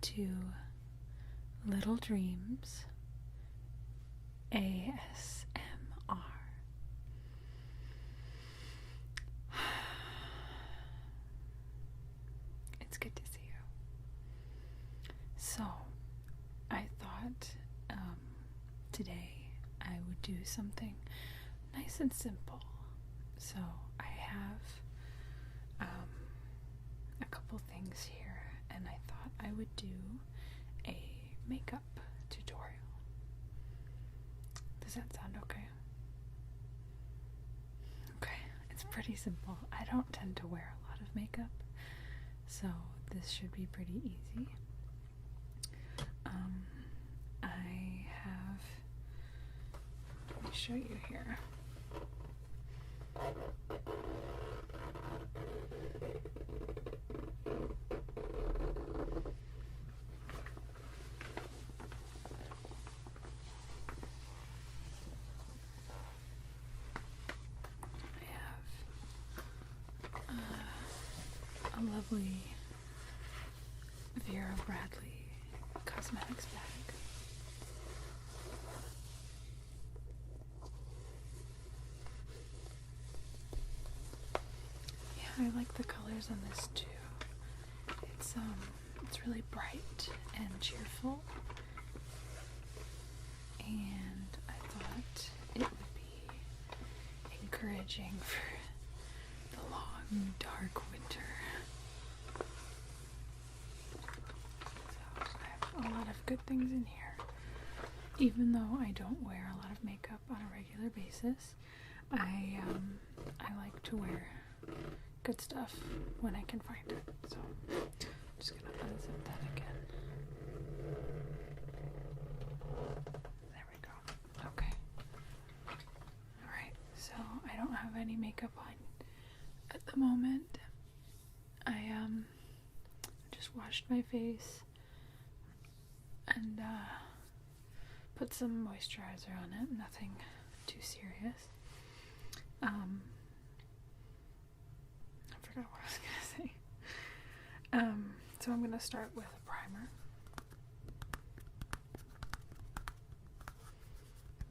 to Little Dreams ASMR. It's good to see you. So, I thought today I would do something nice and simple. So, I have a couple things here, and I thought I would do a makeup tutorial. Does that sound okay? Okay, it's pretty simple. I don't tend to wear a lot of makeup, so this should be pretty easy. I have, let me show you here. A lovely Vera Bradley cosmetics bag. Yeah, I like the colors on this too. It's really bright and cheerful, and I thought it would be encouraging for the long, dark winter. So I have a lot of good things in here. Even though I don't wear a lot of makeup on a regular basis, I like to wear good stuff when I can find it. So I'm just gonna unzip that again. There we go. Okay. Alright, so I don't have any makeup on at the moment. I just washed my face and put some moisturizer on it, nothing too serious. I forgot what I was gonna say. So I'm gonna start with a primer.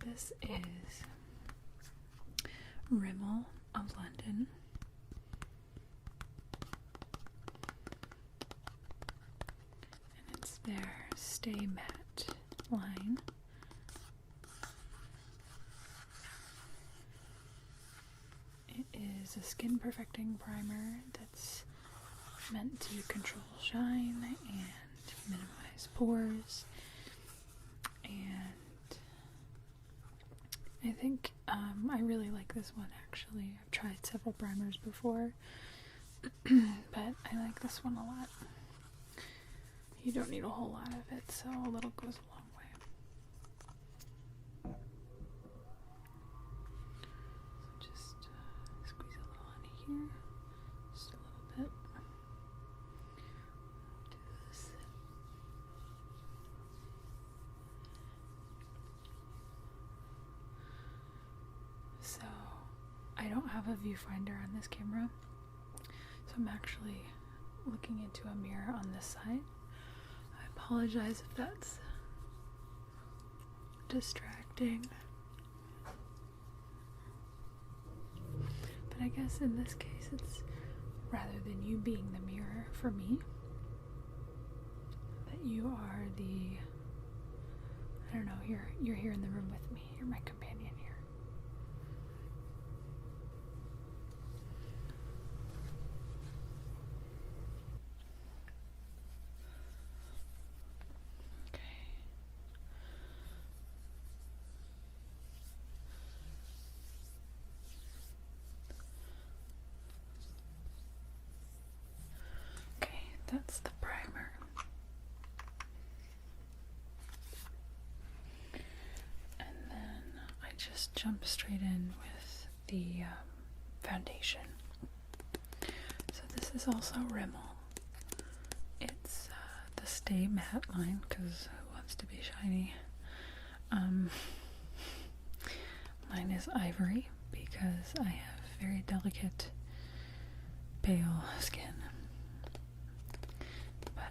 This is Rimmel of London. And it's their Stay Matte line. It is a skin perfecting primer that's meant to control shine and minimize pores, and I think I really like this one actually. I've tried several primers before, but I like this one a lot. You don't need a whole lot of it, so a little goes a long way. So just squeeze a little on here, just a little bit. Do this. So I don't have a viewfinder on this camera, so I'm actually looking into a mirror on this side. I apologize if that's distracting, but I guess in this case it's rather than you being the mirror for me, that you are the, I don't know, you're here in the room with me. You're my companion here. That's the primer. And then I just jump straight in with the foundation. So this is also Rimmel. It's the Stay Matte line, because who wants to be shiny? Mine is ivory because I have very delicate pale skin.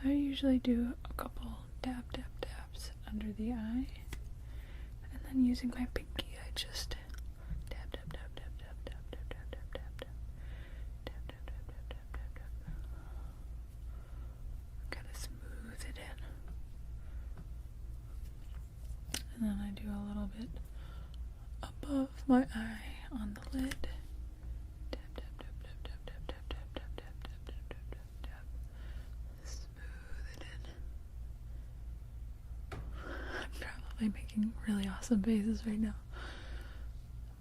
So I usually do a couple dabs under the eye, and then using my pinky, I just dab. Kind of smooth it in. And then I do a little bit above my eye on the lid. Smooth it in. I'm probably making really awesome faces right now,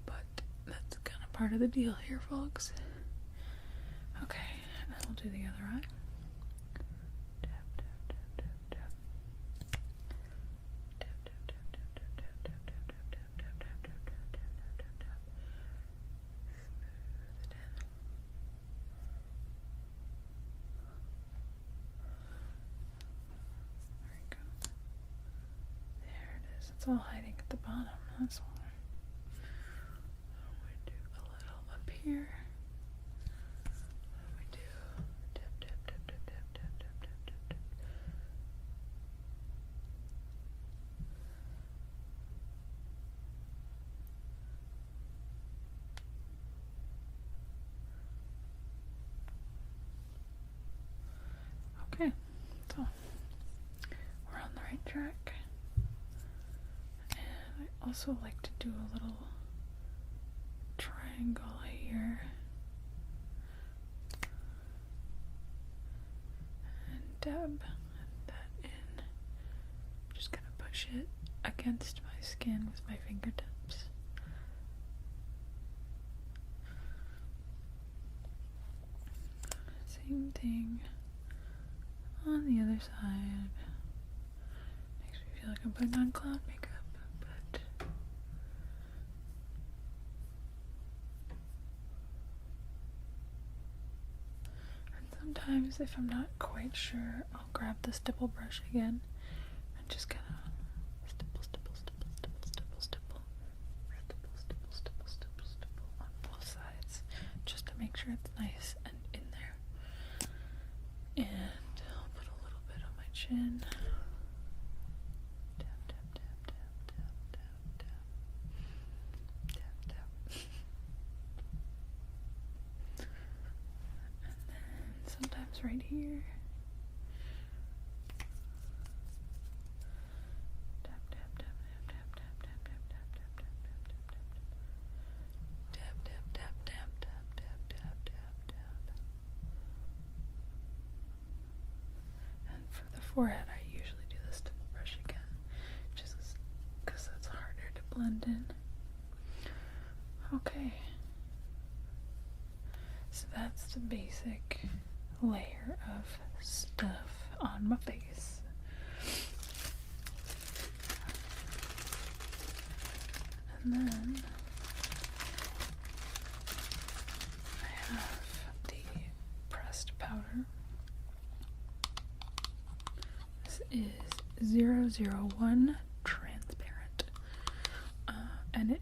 but that's kind of part of the deal here, folks. Okay, I'll do the other eye. It's all hiding at the bottom, that's why. We do a little up here. We do dab. Okay, so we're on the right track. Also like to do a little triangle here and dab that in. Just gonna push it against my skin with my fingertips. Same thing on the other side. Makes me feel like I'm putting on cloud makeup. Sometimes, if I'm not quite sure, I'll grab the stipple brush again and just kind of stipple on both sides, just to make sure it's nice and in there. And I'll put a little bit on my chin. Sometimes right here. And for the forehead, I usually do the stipple brush again, just because that's harder to blend in. Okay. So that's the basic layer of stuff on my face. And then I have the pressed powder. This is 001 transparent, and it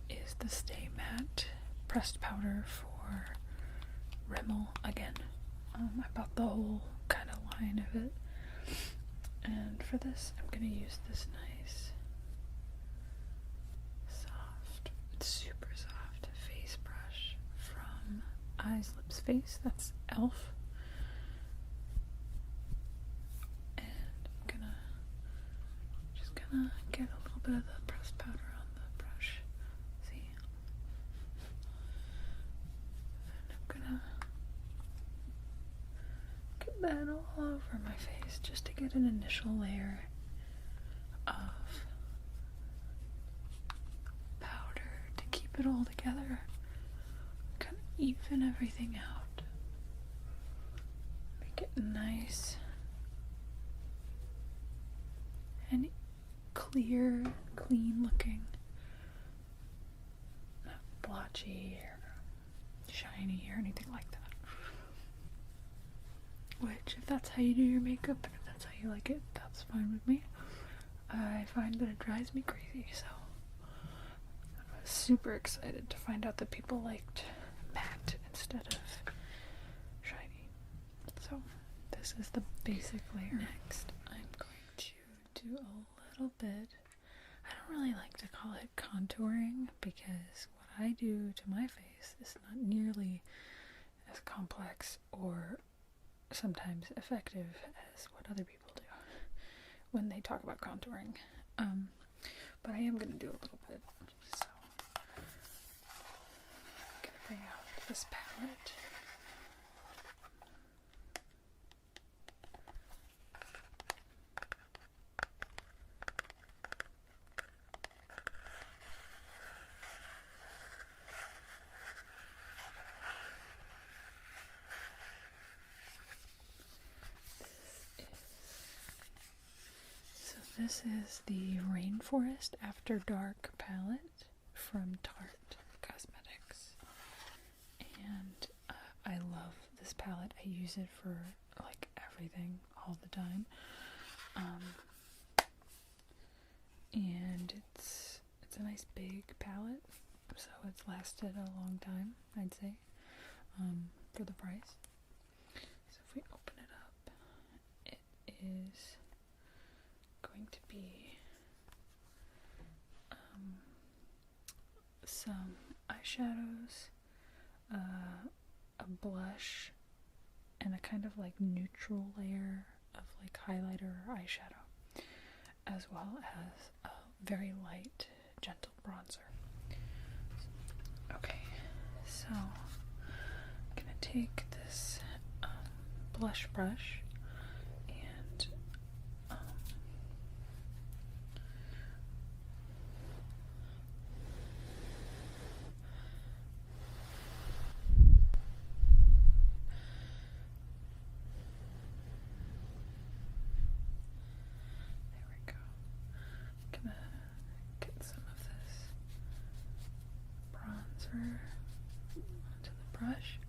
is the Stay Matte pressed powder for Rimmel again. I bought the whole kind of line of it, and for this I'm going to use this nice soft, super soft face brush from Eyes, Lips, Face. That's e.l.f. And I'm just gonna get a little bit of the pressed powder on the brush. See? And I'm gonna get that all over my face just to get an initial layer of powder to keep it all together, kind of even everything out, make it nice and clear, clean looking, not blotchy or shiny or anything like that. Which, if that's how you do your makeup and if that's how you like it, that's fine with me. I find that it drives me crazy, so I was super excited to find out that people liked matte instead of shiny. So this this is the basic layer. Next, I'm going to do a little bit, I don't really like to call it contouring, because what I do to my face is not nearly as complex or sometimes effective as what other people do when they talk about contouring. But I am going to do a little bit, so I'm going to bring out this palette. This is the Rainforest After Dark palette from Tarte Cosmetics, and I love this palette. I use it for like everything all the time, and it's a nice big palette, so it's lasted a long time, I'd say, for the price. So if we open it up, it is going to be some eyeshadows, a blush, and a kind of like neutral layer of like highlighter or eyeshadow, as well as a very light, gentle bronzer. Okay, so I'm gonna take this blush brush and onto the brush.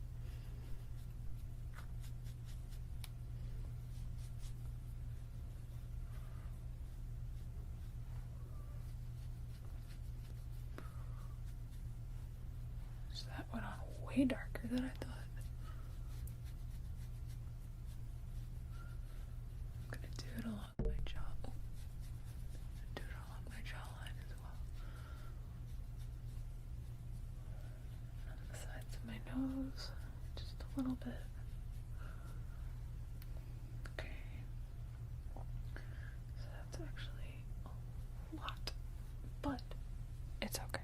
So that went on way darker than I thought. I'm gonna do it along my jaw. Oh, do it along my jawline as well. On the sides of my nose, just a little bit. Okay. So that's actually a lot, but it's okay.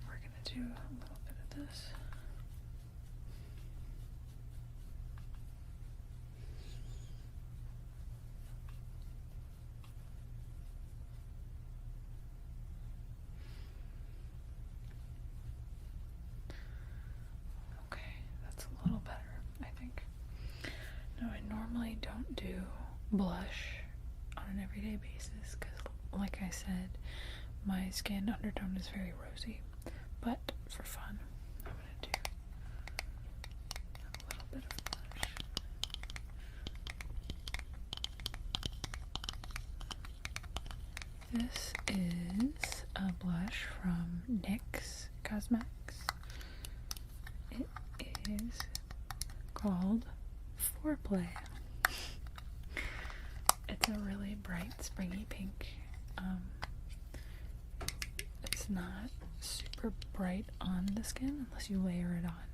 We're gonna do a little bit of this. Okay, that's a little better, I think. Now, I normally don't do blush on an everyday basis because, like I said, my skin undertone is very rosy. But for fun, I'm going to do a little bit of blush. This is a blush from NYX Cosmetics. It is called Foreplay. It's a really bright, springy pink. It's not super bright on the skin unless you layer it on,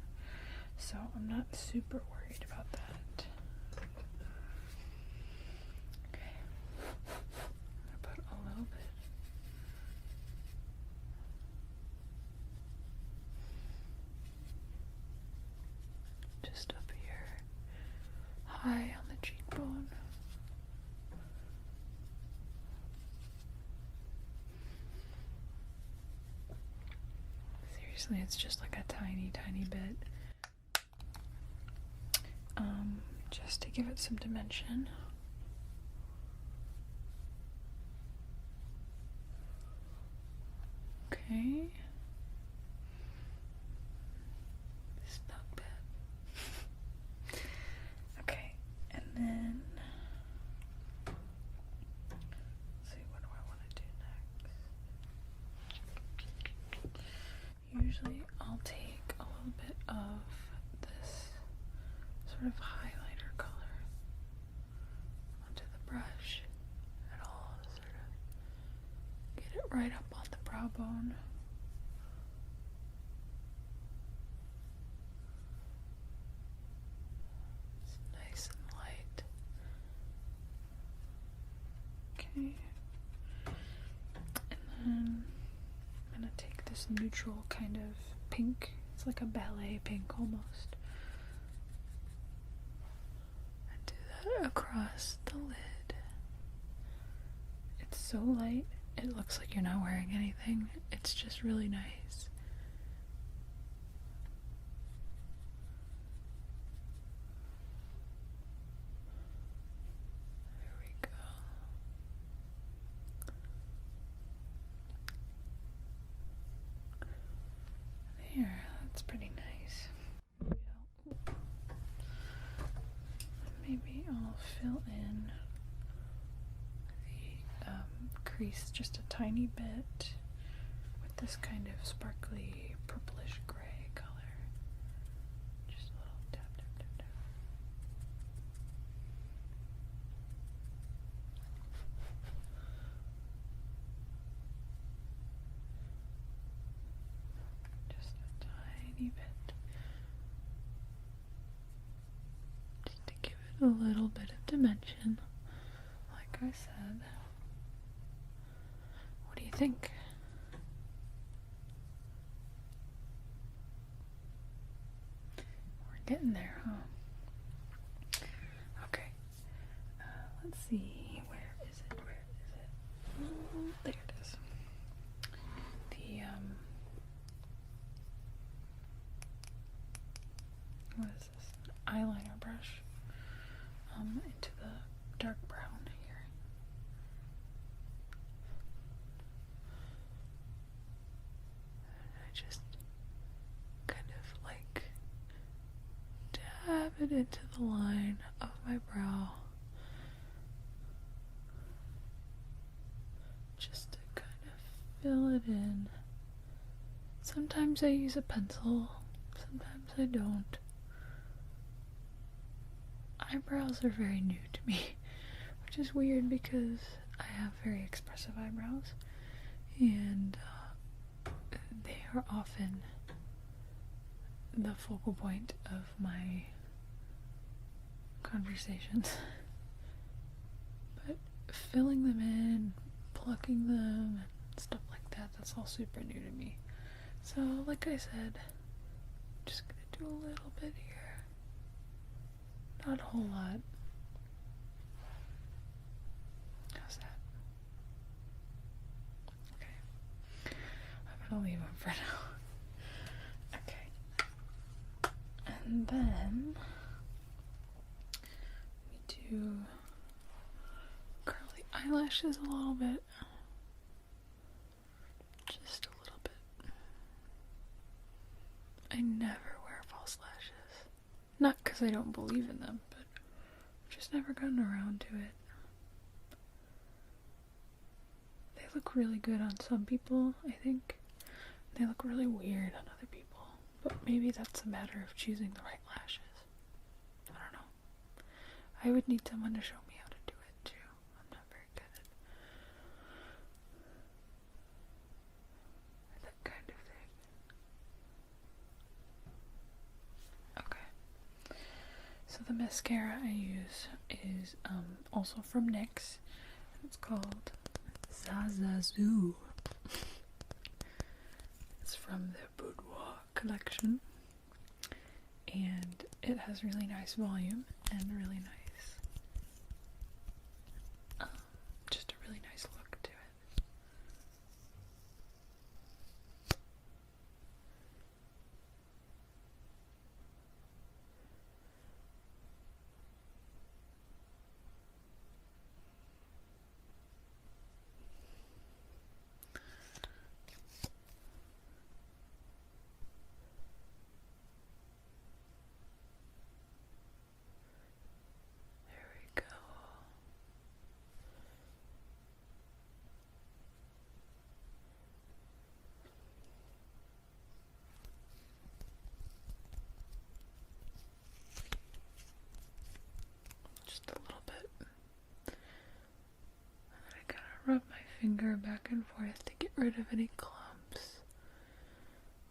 so I'm not super worried about that. Okay, I'm gonna put a little bit just up here, high on the cheekbone. Seriously, it's just like a tiny, tiny bit. Just to give it some dimension. Okay. It's not bad. Okay, and then let's see, what do I want to do next? Usually I'll take a little bit of this sort of highlighter color. right up on the brow bone. It's nice and light. Okay. And then I'm gonna take this neutral kind of pink. It's like a ballet pink almost. And do that across the lid. It's so light, it looks like you're not wearing anything. It's just really nice. There we go. There, that's pretty nice. Maybe I'll fill in the crease just a tiny bit with this kind of sparkly purplish gray color. Just a little tap, tap, tap, tap. Just a tiny bit. Just to give it a little bit of dimension, like I said. What do you think? We're getting there, huh? Okay. Let's see. Where is it? Where is it? There it is. The, what is this? Eyeliner brush. Into the dark brown here. And I just kind of like dab it into the line of my brow. Just to kind of fill it in. Sometimes I use a pencil, sometimes I don't. Eyebrows are very new to me, which is weird because I have very expressive eyebrows, and they are often the focal point of my conversations. But filling them in, plucking them, and stuff like that, that's all super new to me. So, like I said, I'm just gonna do a little bit here. Not a whole lot. How's that? Okay. I'm gonna leave them for now. Okay. And then we do curly eyelashes a little bit. Just a little bit. I never wear false lashes. Not because I don't believe in them, but I've just never gotten around to it. They look really good on some people, I think. They look really weird on other people. But maybe that's a matter of choosing the right lashes. I don't know. I would need someone to show me how to do it too. I'm not very good at that kind of thing. Okay. So the mascara I use is also from NYX. It's called ZaZaZu. It's from the Boudoir collection, and it has really nice volume and really nice, just a really nice look to it. Just a little bit. And then I gotta rub my finger back and forth to get rid of any clumps,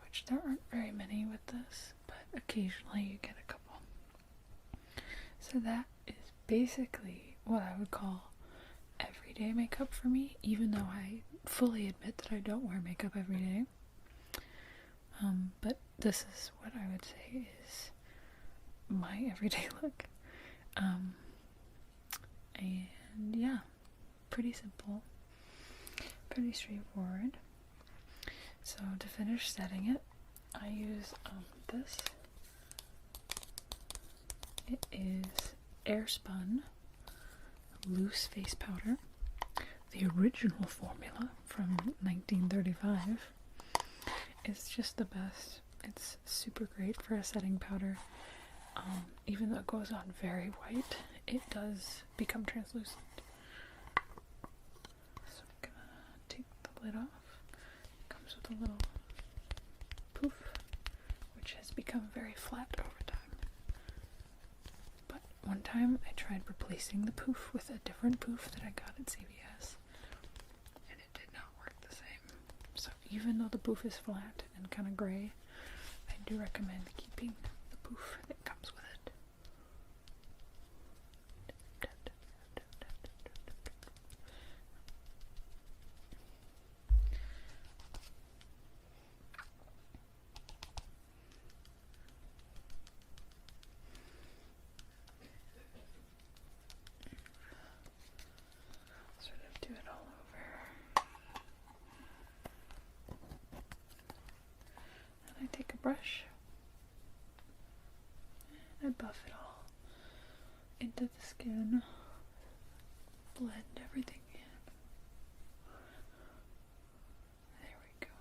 which there aren't very many with this, but occasionally you get a couple. So that is basically what I would call everyday makeup for me, even though I fully admit that I don't wear makeup every day. But this is what I would say is my everyday look. And yeah, pretty simple, pretty straightforward. So to finish setting it, I use this. It is Airspun loose face powder, the original formula from 1935. It's just the best. It's super great for a setting powder. Even though it goes on very white, it does become translucent. So I'm gonna take the lid off. It comes with a little poof, which has become very flat over time. But one time I tried replacing the poof with a different poof that I got at CVS, and it did not work the same. So even though the poof is flat and kind of gray, I do recommend keeping the poof that comes with it. Sort of do it all over. And I take a brush and I buff it all into the skin, blend everything in. There we go.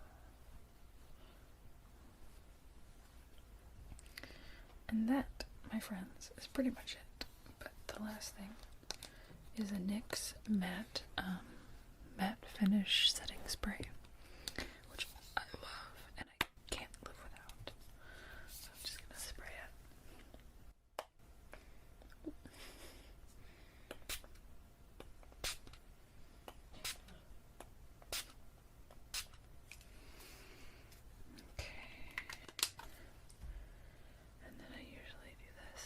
And that, my friends, is pretty much it. But the last thing is a NYX matte finish setting spray, which I love and I can't live without. So I'm just gonna spray it. Okay. And then I usually do this.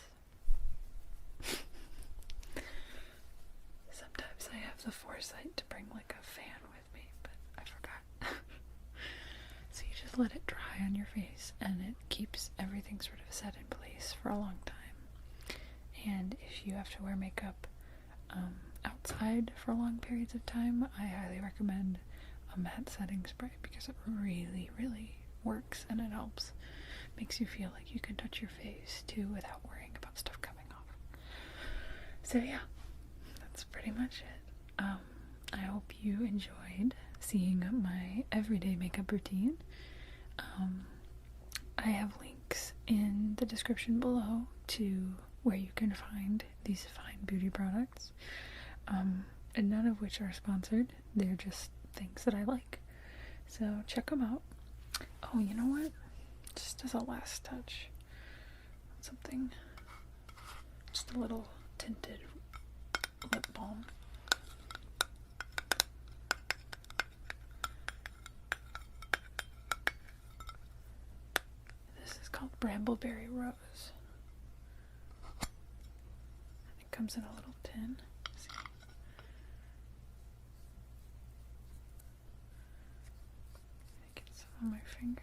Sometimes I have the foresight to bring like a fan with me, but I forgot. So you just let it dry on your face and it keeps everything sort of set in place for a long time. And if you have to wear makeup outside for long periods of time, I highly recommend a matte setting spray because it really, really works and it helps. Makes you feel like you can touch your face too without worrying about stuff coming off. So yeah, that's pretty much it. I hope you enjoyed seeing my everyday makeup routine. I have links in the description below to where you can find these fine beauty products, and none of which are sponsored. They're just things that I like. So check them out. Oh, you know what? Just as a last touch, something, just a little tinted lip balm. This is called Brambleberry Rose. It comes in a little tin. See? I get some on my finger.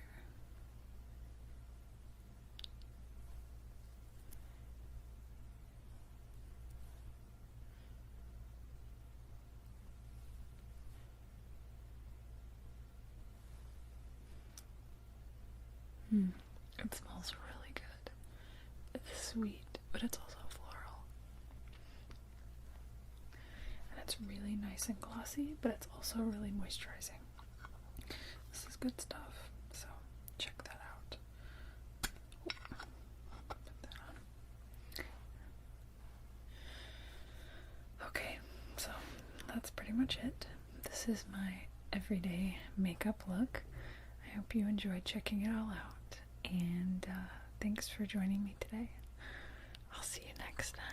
It smells really good. It's sweet, but it's also floral. And it's really nice and glossy, but it's also really moisturizing. This is good stuff, so check that out. Put that on. Okay, so that's pretty much it. This is my everyday makeup look. I hope you enjoyed checking it all out, and thanks for joining me today. I'll see you next time.